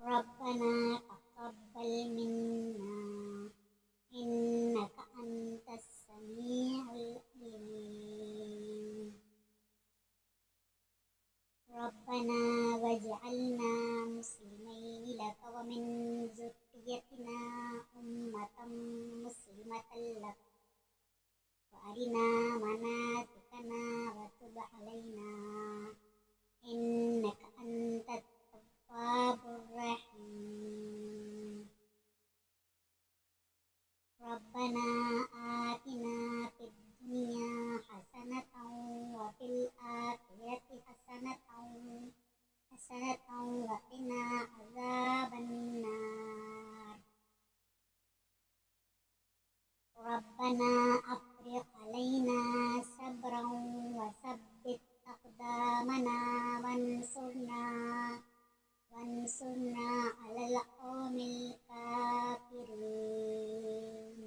ربنا تقبل منا إنك أنت السميع العليم. ربنا واجعلنا مسلمين لك ومن ذريتنا أمة مسلمة لك وأرنا مناسكنا وتب علينا إنك أنت التواب الرحيم. ربنا آتنا في الدنيا حسنة وفي الآخرة حسنة وقنا عذاب النار. ربنا أفرغ علينا صبرا وثبت أقدامنا وانصرنا على القوم الكافرين.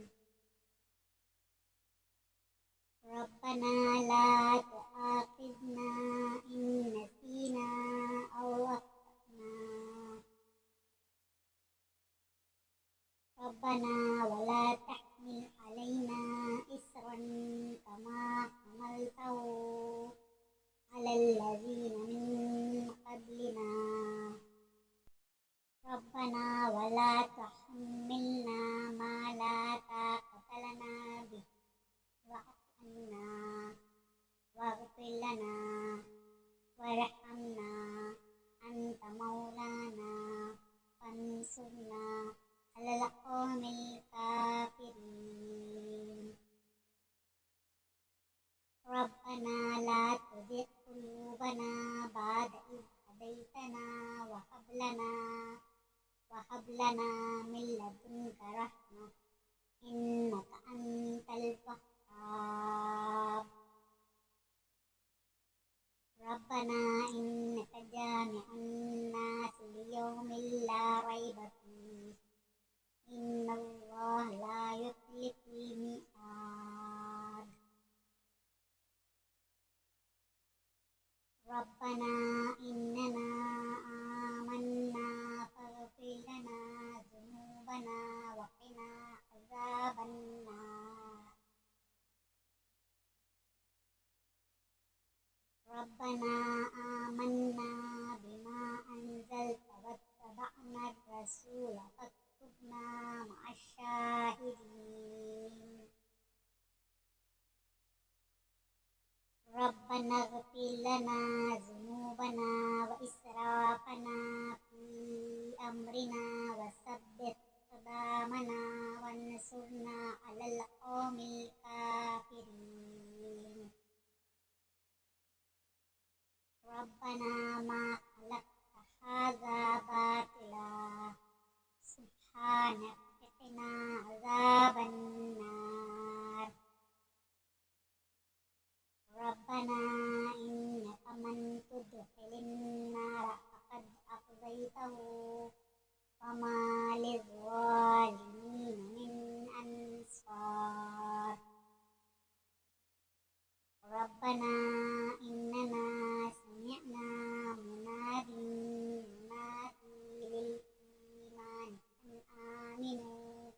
ربنا لا تؤاخذنا إن نسينا أو أخطأنا. ربنا ولا تحمل علينا إصرا كما حملته على الذين من قبلنا. ربنا ولا تحملنا ما لا طاقة لنا به واعف عنا واغفر لنا وارحمنا أنت مولانا فانصرنا على القوم الكافرين. ربنا لا تزغ قلوبنا بعد إذ هديتنا وهب لنا من لدنك رحمة إنك أنت الوهاب. ربنا إنك جامع الناس ليوم لا ريب فيه إن الله لا يخلف الميعاد. ربنا إننا آمنا فاغفر لنا ذنوبنا وقنا عذاب النار. ربنا آمنا بما أنزلت واتبعنا الرسول فاكتبنا مع الشاهدين. ربنا اغفر لنا ذنوبنا وإسرافنا في أمرنا وثبت أقدامنا وانصرنا على القوم الكافرين. ربنا ما خلقت هذا باطلا سبحانك فقنا عذاب النار. ربنا إنك من تدخل النار فقد أخزيته وما للظالمين من أنصار. ربنا إننا سمعنا منادي للإيمان أن آمنوا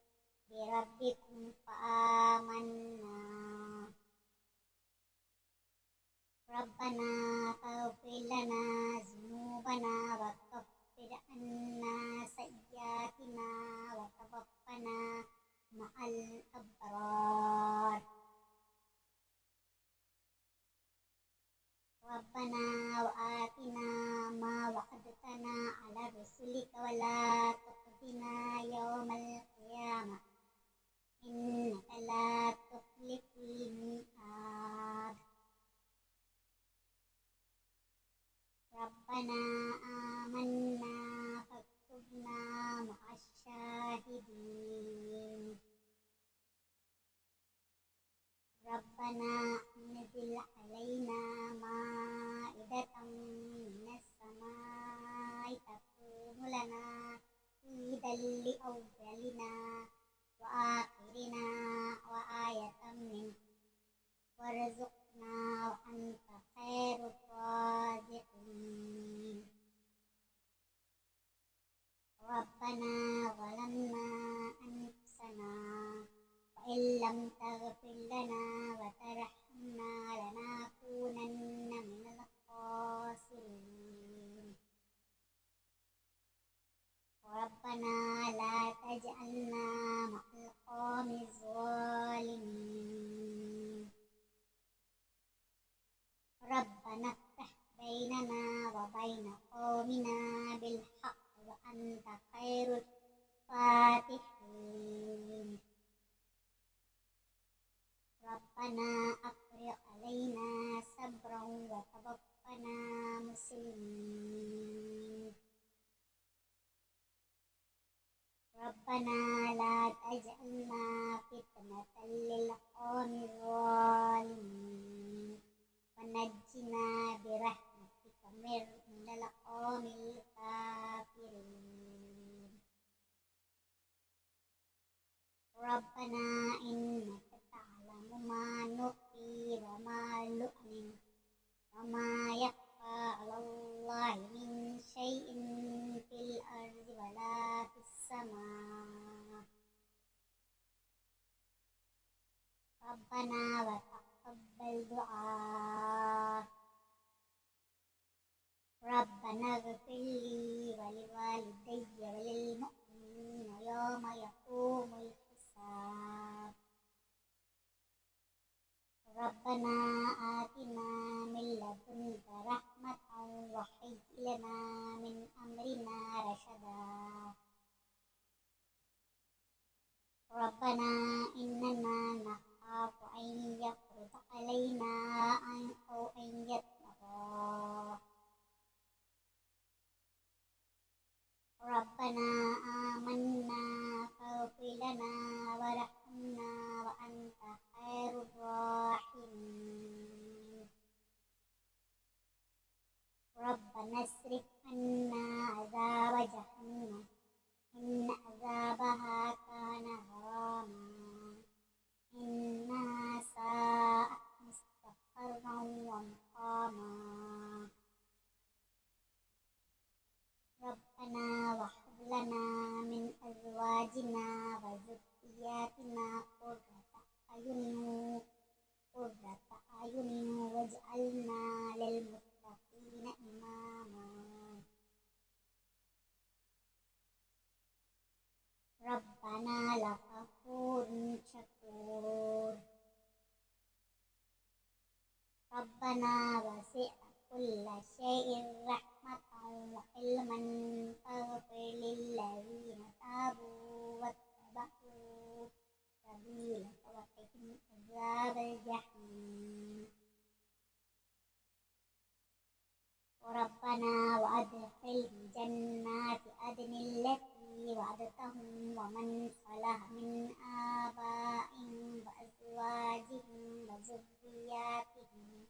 بربكم فآمنا. ربنا فاغفر لنا ذنوبنا وكفر عنا سيئاتنا وتوفنا مع الأبرار. ربنا وآتنا ما وعدتنا على رسلك ولا تخزنا يوم القيامة إنك لا تخلف الميعاد. ربنا آمنا فاكتبنا مع الشاهدين. ربنا أنزل علينا مائدة من السماء تكون لنا عيدا لأولنا وآخرنا وآية منك وارزقنا وأنت خير الرازقين. لنا وترحمنا لنكونن من الخاسرين ربنا لا تجعلنا مع القوم الظالمين ربنا افتح بيننا وبين قومنا بالحق وأنت خير الفاتحين ربنا أفرغ علينا صبرا وتوفنا مسلمين ربنا لا تجعلنا فتنة للقوم الظالمين ونجنا برحمتك من القوم الكافرين ربنا إنك تعلم ما نخفي وما نعلن وما يخفى على الله من شيء في الأرض ولا في السماء ربنا وتقبل دعاء ربنا اغفر لي ولوالدي وللمؤمنين يوم يقوم الحساب ربنا آتنا من لدنك رحمة وهيئ لنا من أمرنا رشدا ربنا إننا نخاف أن يفرط علينا أو أن يطغى ربنا آمنا فاغفر لنا وارحمنا وأنت خير الراحمين ربنا اصرف عنا عذاب جهنم إن عذابها كان غراما إنها ساءت مستقرا ومقاما ربنا وهب لنا من أزواجنا وذرياتنا قرة أعين واجعلنا للمتقين إماما ربنا لغفور شكور ربنا وسع كل شيء رحمة وعلما فاغفر للذين تابوا واتبعوا سبيلك وقهم عذاب الجحيم ربنا وأدخلهم جنات عدن التي وعدتهم ومن صلح من آبائهم وأزواجهم وذرياتهم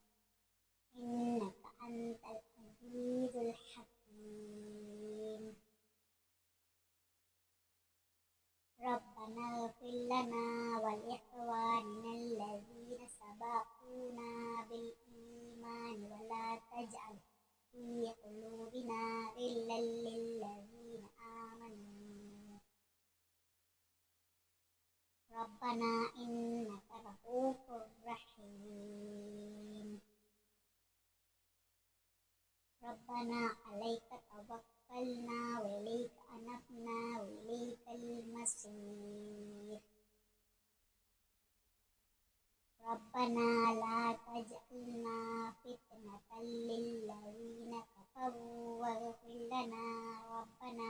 إنك أنت العزيز الحكيم ربنا اغفر لنا ولإخواننا الذين سبقونا بالإيمان ولا تجعل في قلوبنا غلا للذين آمنوا ربنا إنك رؤوف رحيم ربنا عليك توكلنا وإليك أنبنا وإليك المصير ربنا لا تجعلنا فتنة للذين كفروا واغفر لنا ربنا